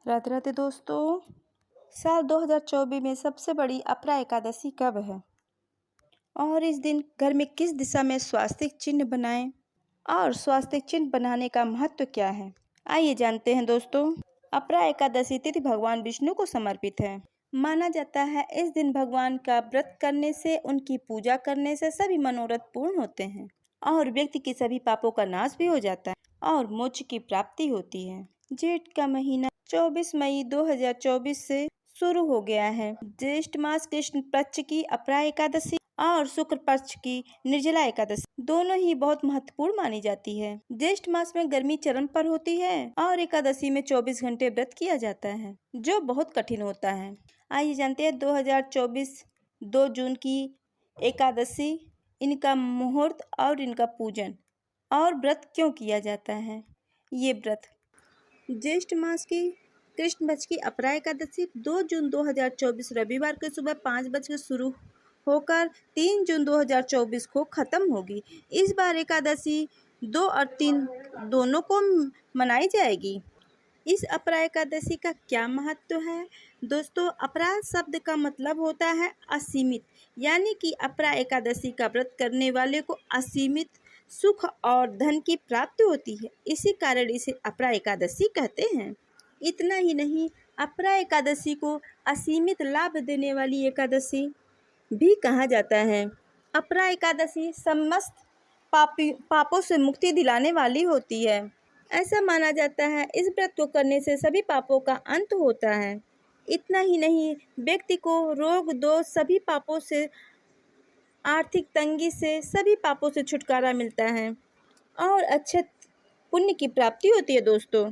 राधे राधे दोस्तों। साल 2024 में सबसे बड़ी अपरा एकादशी कब है और इस दिन घर में किस दिशा में स्वास्तिक चिन्ह बनाएं और स्वास्तिक चिन्ह बनाने का महत्व क्या है, आइए जानते हैं दोस्तों। अपरा एकादशी तिथि भगवान विष्णु को समर्पित है। माना जाता है इस दिन भगवान का व्रत करने से, उनकी पूजा करने से सभी मनोरथ पूर्ण होते हैं और व्यक्ति के सभी पापों का नाश भी हो जाता है और मोक्ष की प्राप्ति होती है। जेठ का महीना 24 मई 2024 से शुरू हो गया है। ज्येष्ठ मास कृष्ण पक्ष की अपरा एकादशी और शुक्ल पक्ष की निर्जला एकादशी दोनों ही बहुत महत्वपूर्ण मानी जाती है। ज्येष्ठ मास में गर्मी चरम पर होती है और एकादशी में 24 घंटे व्रत किया जाता है, जो बहुत कठिन होता है। आइए जानते हैं 2024 2 जून की एकादशी, इनका मुहूर्त और इनका पूजन और व्रत क्यों किया जाता है। ये व्रत ज्येष्ठ मास की कृष्ण पक्ष की अपरा एकादशी 2 जून 2024 रविवार के सुबह 5 बजे शुरू होकर 3 जून 2024 को खत्म होगी। इस बार एकादशी 2 और 3 दोनों को मनाई जाएगी। इस अपरा एकादशी का क्या महत्व है दोस्तों। अपरा शब्द का मतलब होता है असीमित, यानी कि अपरा एकादशी का व्रत करने वाले को असीमित सुख और धन की प्राप्ति होती है, इसी कारण इसे अपरा एकादशी कहते हैं। इतना ही नहीं, अपरा एकादशी को असीमित लाभ देने वाली एकादशी भी कहा जाता है। अपरा एकादशी समस्त पापों से मुक्ति दिलाने वाली होती है। ऐसा माना जाता है इस व्रत को करने से सभी पापों का अंत होता है। इतना ही नहीं, व्यक्ति को रोग दोष सभी पापों से, आर्थिक तंगी से, सभी पापों से छुटकारा मिलता है और अच्छे पुण्य की प्राप्ति होती है दोस्तों।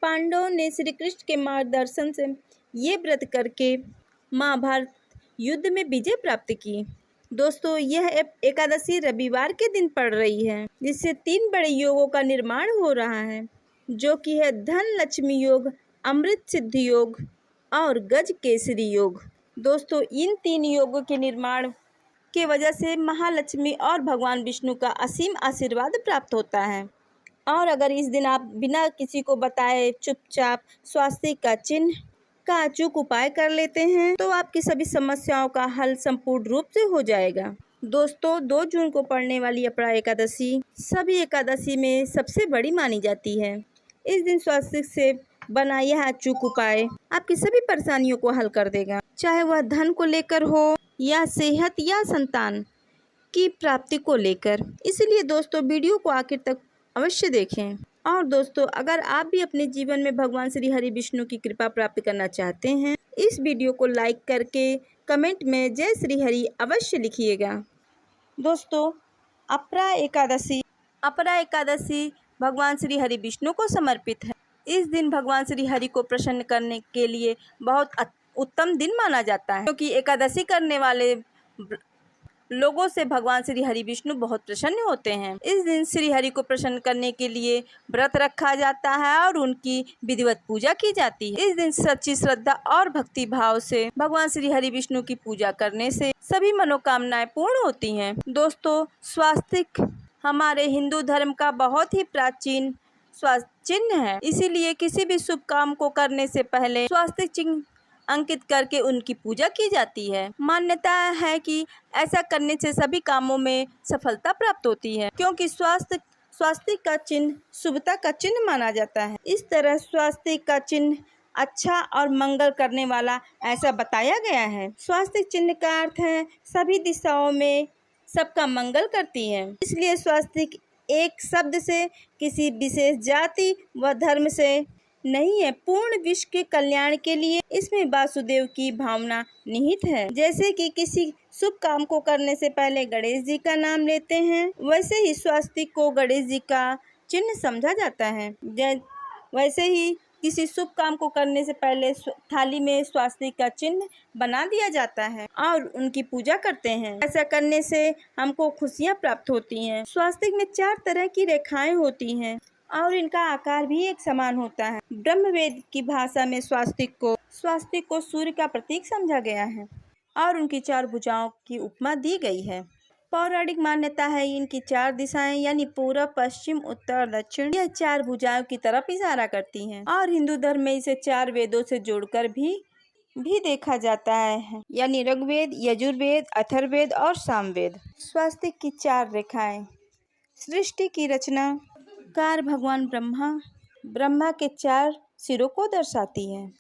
पांडवों ने श्री कृष्ण के मार्गदर्शन से ये व्रत करके महाभारत युद्ध में विजय प्राप्त की। दोस्तों, यह एकादशी रविवार के दिन पड़ रही है, जिससे 3 बड़े योगों का निर्माण हो रहा है, जो कि है धन लक्ष्मी योग, अमृत सिद्धि योग और गज केसरी योग। दोस्तों, इन 3 योगों के निर्माण के वजह से महालक्ष्मी और भगवान विष्णु का असीम आशीर्वाद प्राप्त होता है। और अगर इस दिन आप बिना किसी को बताए चुपचाप स्वास्तिक का चिन्ह का अचूक उपाय कर लेते हैं तो आपकी सभी समस्याओं का हल संपूर्ण रूप से हो जाएगा। दोस्तों, 2 जून को पड़ने वाली अपरा एकादशी सभी एकादशी में सबसे बड़ी मानी जाती है। इस दिन स्वास्तिक से बना यह अचूक उपाय आपकी सभी परेशानियों को हल कर देगा, चाहे वह धन को लेकर हो या सेहत या संतान की प्राप्ति को लेकर। इसलिए दोस्तों, वीडियो को आखिर तक अवश्य देखें। और दोस्तों, अगर आप भी अपने जीवन में भगवान श्री हरि विष्णु की कृपा प्राप्त करना चाहते हैं, इस वीडियो को लाइक करके कमेंट में जय श्री हरि अवश्य लिखिएगा। दोस्तों, अपरा एकादशी भगवान श्री हरि विष्णु को समर्पित है। इस दिन भगवान श्री हरि को प्रसन्न करने के लिए बहुत उत्तम दिन माना जाता है, क्योंकि एकादशी करने वाले लोगों से भगवान श्री हरि विष्णु बहुत प्रसन्न होते हैं। इस दिन श्री हरि को प्रसन्न करने के लिए व्रत रखा जाता है और उनकी विधिवत पूजा की जाती है। इस दिन सच्ची श्रद्धा और भक्ति भाव से भगवान श्री हरि विष्णु की पूजा करने से सभी मनोकामनाएं पूर्ण होती हैं। दोस्तों, स्वास्तिक हमारे हिंदू धर्म का बहुत ही प्राचीन चिन्ह है, इसीलिए किसी भी शुभ काम को करने से पहले स्वास्तिक चिन्ह अंकित करके उनकी पूजा की जाती है। मान्यता है कि ऐसा करने से सभी कामों में सफलता प्राप्त होती है, क्योंकि स्वास्तिक का चिन्ह शुभता का चिन्ह माना जाता है। इस तरह स्वास्तिक का चिन्ह अच्छा और मंगल करने वाला ऐसा बताया गया है। स्वास्तिक चिन्ह का अर्थ है सभी दिशाओं में सबका मंगल करती है, इसलिए स्वास्तिक एक शब्द से किसी विशेष जाति व धर्म से नहीं है, पूर्ण विश्व के कल्याण के लिए इसमें वासुदेव की भावना निहित है। जैसे कि किसी शुभ काम को करने से पहले गणेश जी का नाम लेते हैं, वैसे ही स्वास्तिक को गणेश जी का चिन्ह समझा जाता है। वैसे ही किसी शुभ काम को करने से पहले थाली में स्वास्तिक का चिन्ह बना दिया जाता है और उनकी पूजा करते हैं। ऐसा करने से हमको खुशियाँ प्राप्त होती हैं। स्वास्तिक में 4 तरह की रेखाएं होती हैं और इनका आकार भी एक समान होता है। ब्रह्मवेद की भाषा में स्वास्तिक को सूर्य का प्रतीक समझा गया है और उनकी 4 भुजाओं की उपमा दी गई है। पौराणिक मान्यता है इनकी 4 दिशाएं यानी पूर्व, पश्चिम, उत्तर और दक्षिण यह 4 भुजाओं की तरफ इशारा करती हैं और हिंदू धर्म में इसे 4 वेदों से जोड़कर भी देखा जाता है यानी ऋग्वेद, यजुर्वेद, अथर्ववेद और सामवेद। स्वास्तिक की 4 रेखाएं सृष्टि की रचना कार भगवान ब्रह्मा के 4 सिरों को दर्शाती है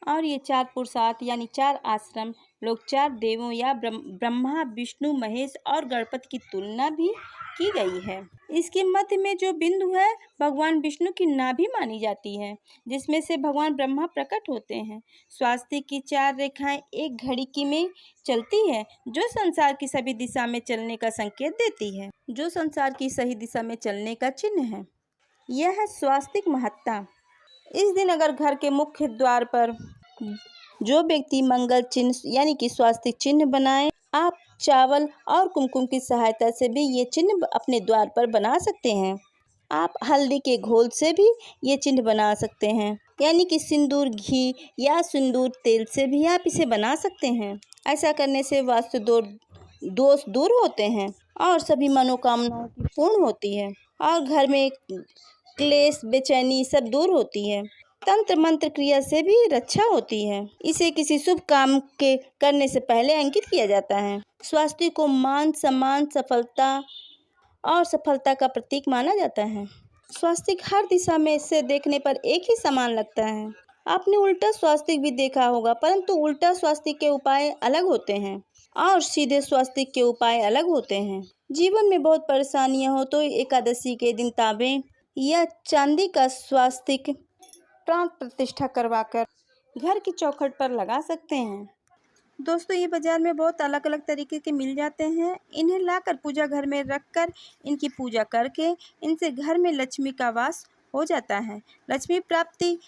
और ये 4 पुरुषार्थ यानी 4 आश्रम लोग 4 देवों या ब्रह्मा, विष्णु, महेश और गणपति की तुलना भी की गई है। इसके मध्य में जो बिंदु है भगवान विष्णु की नाभि मानी जाती है जिसमें से भगवान ब्रह्मा प्रकट होते हैं। स्वास्तिक की 4 रेखाएं एक घड़ी की में चलती है जो संसार की सभी दिशा में चलने का संकेत देती है, जो संसार की सही दिशा में चलने का चिन्ह है। यह है स्वास्तिक महत्ता। इस दिन अगर घर के मुख्य द्वार पर जो व्यक्ति मंगल चिन्ह यानी कि स्वास्तिक चिन्ह बनाए, आप चावल और कुमकुम की सहायता से भी ये चिन्ह अपने द्वार पर बना सकते हैं। आप हल्दी के घोल से भी ये चिन्ह बना सकते हैं यानी कि सिंदूर घी या सिंदूर तेल से भी आप इसे बना सकते हैं। ऐसा करने से वास्तु दोष दूर होते हैं और सभी मनोकामनाओं की पूर्ण होती है और घर में क्लेश, बेचैनी सब दूर होती है। तंत्र मंत्र क्रिया से भी रक्षा होती है। इसे किसी शुभ काम के करने से पहले अंकित किया जाता है। स्वास्तिक को मान, सम्मान, सफलता का प्रतीक माना जाता है। स्वास्तिक हर दिशा में से देखने पर एक ही समान लगता है। आपने उल्टा स्वास्तिक भी देखा होगा, परंतु उल्टा स्वास्तिक के उपाय अलग होते हैं और सीधे स्वास्तिक के उपाय अलग होते हैं। जीवन में बहुत परेशानियां हो तो एकादशी के दिन तांबे या चांदी का स्वास्तिक प्राण प्रतिष्ठा करवाकर घर की चौखट पर लगा सकते हैं। दोस्तों, ये बाजार में बहुत अलग अलग तरीके के मिल जाते हैं। इन्हें लाकर पूजा घर में रखकर इनकी पूजा करके इनसे घर में लक्ष्मी का वास हो जाता है। लक्ष्मी प्राप्ति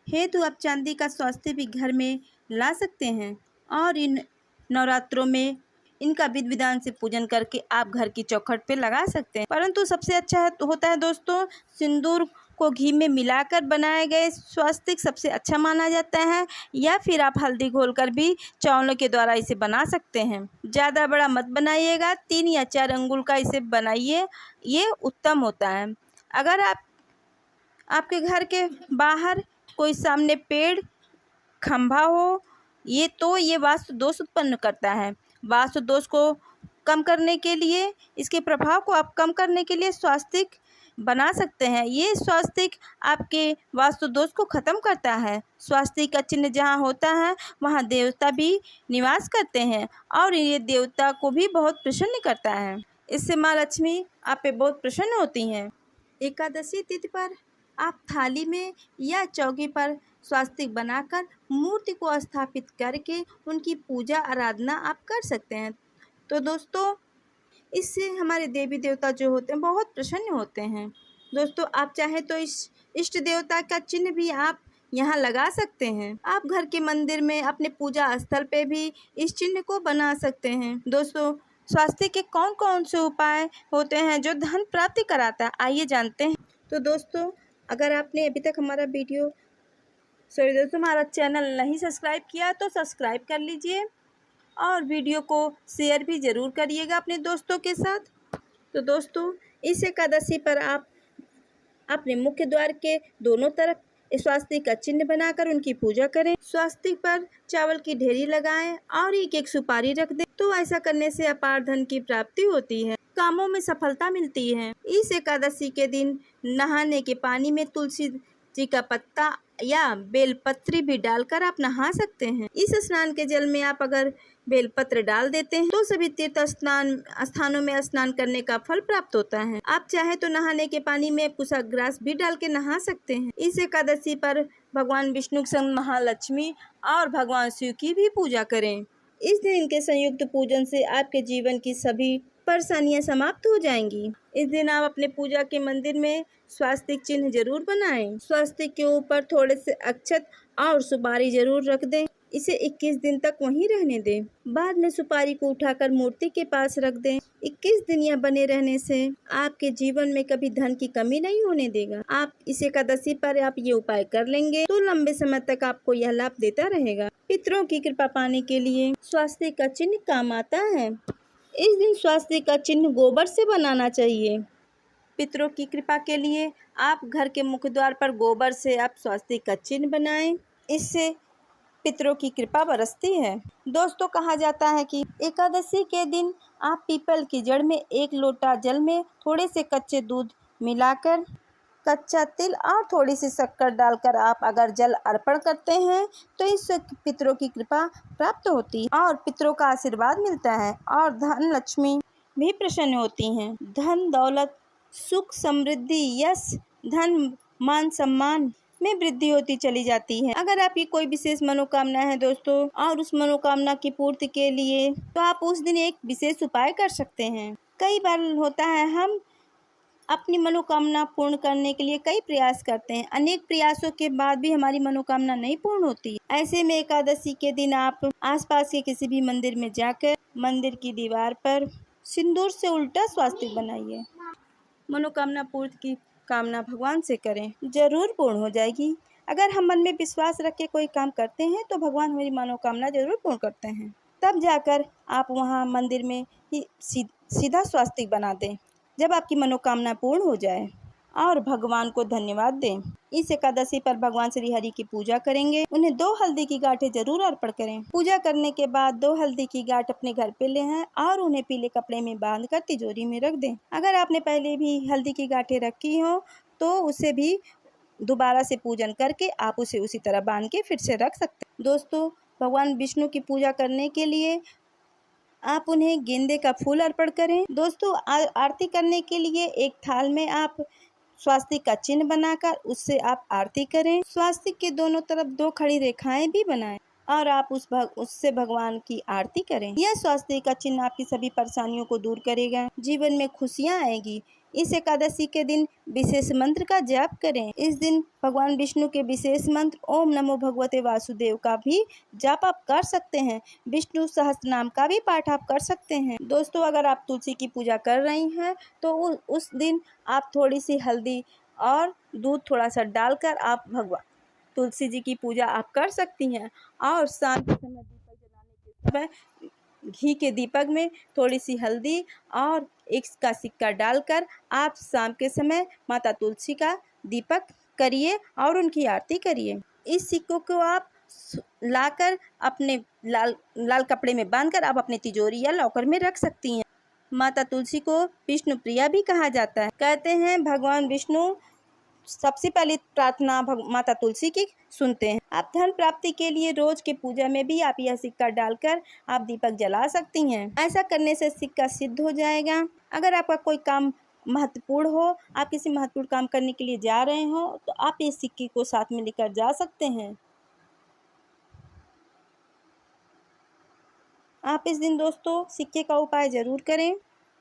हेतु आप चांदी का स्वास्तिक भी घर में ला सकते हैं और इन नवरात्रों में इनका विधि विधान से पूजन करके आप घर की चौखट पे लगा सकते हैं। परंतु सबसे अच्छा होता है दोस्तों, सिंदूर को घी में मिलाकर बनाए गए स्वास्तिक सबसे अच्छा माना जाता है, या फिर आप हल्दी घोलकर भी चावलों के द्वारा इसे बना सकते हैं। ज़्यादा बड़ा मत बनाइएगा, 3 या 4 अंगुल का इसे बनाइए, ये उत्तम होता है। अगर आपके घर के बाहर कोई सामने पेड़, खंभा हो ये वास्तु दोष उत्पन्न करता है। वास्तु दोष को कम करने के लिए, इसके प्रभाव को आप कम करने के लिए स्वास्तिक बना सकते हैं। ये स्वास्तिक आपके वास्तु दोष को खत्म करता है। स्वास्तिक का चिन्ह जहाँ होता है वहाँ देवता भी निवास करते हैं और ये देवता को भी बहुत प्रसन्न करता है। इससे माँ लक्ष्मी आप पे बहुत प्रसन्न होती हैं। एकादशी तिथि पर आप थाली में या चौकी पर स्वास्तिक बनाकर मूर्ति को स्थापित करके उनकी पूजा आराधना आप कर सकते हैं। तो दोस्तों, इससे हमारे देवी देवता जो होते हैं बहुत प्रसन्न होते हैं। दोस्तों, आप चाहें तो इस इष्ट देवता का चिन्ह भी आप यहाँ लगा सकते हैं। आप घर के मंदिर में, अपने पूजा स्थल पे भी इस चिन्ह को बना सकते हैं। दोस्तों, स्वास्तिक के कौन कौन से उपाय होते हैं जो धन प्राप्ति कराता है, आइए जानते हैं। तो दोस्तों, अगर आपने अभी तक हमारा चैनल नहीं सब्सक्राइब किया तो सब्सक्राइब कर लीजिए और वीडियो को शेयर भी ज़रूर करिएगा अपने दोस्तों के साथ। तो दोस्तों, इस एकादशी पर आप अपने मुख्य द्वार के दोनों तरफ स्वास्तिक का चिन्ह बनाकर उनकी पूजा करें। स्वास्तिक पर चावल की ढेरी लगाएं और एक सुपारी रख दें। तो ऐसा करने से अपार धन की प्राप्ति होती है, कामों में सफलता मिलती है। इस एकादशी के दिन नहाने के पानी में तुलसी जी का पत्ता या बेलपत्री भी डालकर आप नहा सकते हैं। इस स्नान के जल में आप अगर बेलपत्र डाल देते हैं तो सभी तीर्थ स्थानों में स्नान करने का फल प्राप्त होता है। आप चाहे तो नहाने के पानी में कुशाग्रास भी डाल के नहा सकते हैं। इस एकादशी पर भगवान विष्णु के संग महालक्ष्मी और भगवान शिव की भी पूजा करें। इस दिन इनके संयुक्त पूजन से आपके जीवन की सभी परेशानियां समाप्त हो जाएंगी। इस दिन आप अपने पूजा के मंदिर में स्वास्तिक चिन्ह जरूर बनाएं। स्वास्तिक के ऊपर थोड़े से अक्षत और सुपारी जरूर रख दें। इसे 21 दिन तक वहीं रहने दें। बाद में सुपारी को उठाकर मूर्ति के पास रख दें। 21 दिन यह बने रहने से आपके जीवन में कभी धन की कमी नहीं होने देगा। आप इस एकादशी पर आप ये उपाय कर लेंगे तो लंबे समय तक आपको यह लाभ देता रहेगा। पितरों की कृपा पाने के लिए स्वास्तिक का चिन्ह काम आता है। इस दिन स्वास्तिक का चिन्ह गोबर से बनाना चाहिए। पितरों की कृपा के लिए आप घर के मुख्य द्वार पर गोबर से आप स्वास्तिक का चिन्ह बनाएं। इससे पितरों की कृपा बरसती है। दोस्तों, कहा जाता है कि एकादशी के दिन आप पीपल की जड़ में 1 लोटा जल में थोड़े से कच्चे दूध मिलाकर, कच्चा तिल और थोड़ी सी शक्कर डालकर आप अगर जल अर्पण करते हैं तो इससे पितरों की कृपा प्राप्त होती है और पितरों का आशीर्वाद मिलता है और धन लक्ष्मी भी प्रसन्न होती हैं। धन दौलत, सुख, समृद्धि, यश, धन, मान, सम्मान में वृद्धि होती चली जाती है। अगर आपकी कोई विशेष मनोकामना है दोस्तों और उस मनोकामना की पूर्ति के लिए तो आप उस दिन एक विशेष उपाय कर सकते हैं। कई बार होता है हम अपनी मनोकामना पूर्ण करने के लिए कई प्रयास करते हैं, अनेक प्रयासों के बाद भी हमारी मनोकामना नहीं पूर्ण होती। ऐसे में एकादशी के दिन आप आसपास के किसी भी मंदिर में जाकर मंदिर की दीवार पर सिंदूर से उल्टा स्वास्तिक बनाइए। मनोकामना पूर्ति की कामना भगवान से करें, जरूर पूर्ण हो जाएगी। अगर हम मन में विश्वास रख के कोई काम करते हैं तो भगवान हमारी मनोकामना जरूर पूर्ण करते हैं। तब जाकर आप वहाँ मंदिर में ही सीधा स्वास्तिक बना दें जब आपकी मनोकामना पूर्ण हो जाए और भगवान को धन्यवाद दें। इस एकादशी पर भगवान श्री हरि की पूजा करेंगे। उन्हें 2 हल्दी की गांठें जरूर अर्पण करें। पूजा करने के बाद 2 हल्दी की गांठ अपने घर पे ले आएं और उन्हें पीले कपड़े में बांधकर तिजोरी में रख दें। अगर आपने पहले भी हल्दी की गांठें रखी हो तो उसे भी दोबारा से पूजन करके आप उसे उसी तरह बांध के फिर से रख सकते हैं। दोस्तों, भगवान विष्णु की पूजा करने के लिए आप उन्हें गेंदे का फूल अर्पण करें। दोस्तों, आरती करने के लिए एक थाल में आप स्वास्तिक का चिन्ह बनाकर उससे आप आरती करें। स्वास्तिक के दोनों तरफ 2 खड़ी रेखाएं भी बनाएं और आप उससे भगवान की आरती करें। यह स्वास्तिक का चिन्ह आपकी सभी परेशानियों को दूर करेगा, जीवन में खुशियां आएगी। इस एकादशी के दिन विशेष मंत्र का जाप करें। इस दिन भगवान विष्णु के विशेष मंत्र ओम नमो भगवते वासुदेव का भी जाप आप कर सकते हैं। विष्णु सहस्त्र नाम का भी पाठ आप कर सकते हैं। दोस्तों, अगर आप तुलसी की पूजा कर रही हैं तो उस दिन आप थोड़ी सी हल्दी और दूध थोड़ा सा डालकर आप भगवान तुलसी जी की पूजा आप कर सकती हैं और शाम के समय दीपक जलाने के समय घी के दीपक में थोड़ी सी हल्दी और 1 का सिक्का डालकर आप शाम के समय माता तुलसी का दीपक करिए और उनकी आरती करिए। इस सिक्कों को आप लाकर अपने लाल कपड़े में बांधकर आप अपने तिजोरी या लॉकर में रख सकती हैं। माता तुलसी को विष्णु प्रिया भी कहा जाता है। कहते हैं भगवान विष्णु सबसे पहले प्रार्थना माता तुलसी की सुनते हैं। आप धन प्राप्ति के लिए रोज के पूजा में भी आप यह सिक्का डालकर आप दीपक जला सकती हैं। ऐसा करने से सिक्का सिद्ध हो जाएगा। अगर आपका कोई काम महत्वपूर्ण हो, आप किसी महत्वपूर्ण काम करने के लिए जा रहे हो तो आप इस सिक्के को साथ में लेकर जा सकते हैं। आप इस दिन दोस्तों सिक्के का उपाय जरूर करें।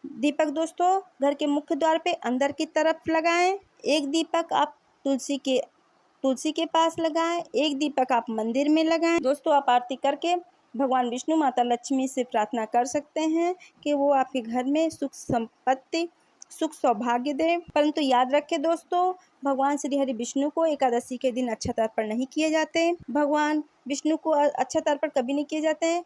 दीपक दोस्तों घर के मुख्य द्वार पे अंदर की तरफ लगाएं। 1 दीपक आप तुलसी के पास लगाएं, 1 दीपक आप मंदिर में लगाएं। दोस्तों, आप आरती करके भगवान विष्णु माता लक्ष्मी से प्रार्थना कर सकते हैं कि वो आपके घर में सुख संपत्ति, सुख सौभाग्य दे। परंतु याद रखें दोस्तों, भगवान श्री हरि विष्णु को एकादशी के दिन अक्षत अर्पण नहीं किए जाते। भगवान विष्णु को अक्षत अर्पण कभी नहीं किए जाते हैं।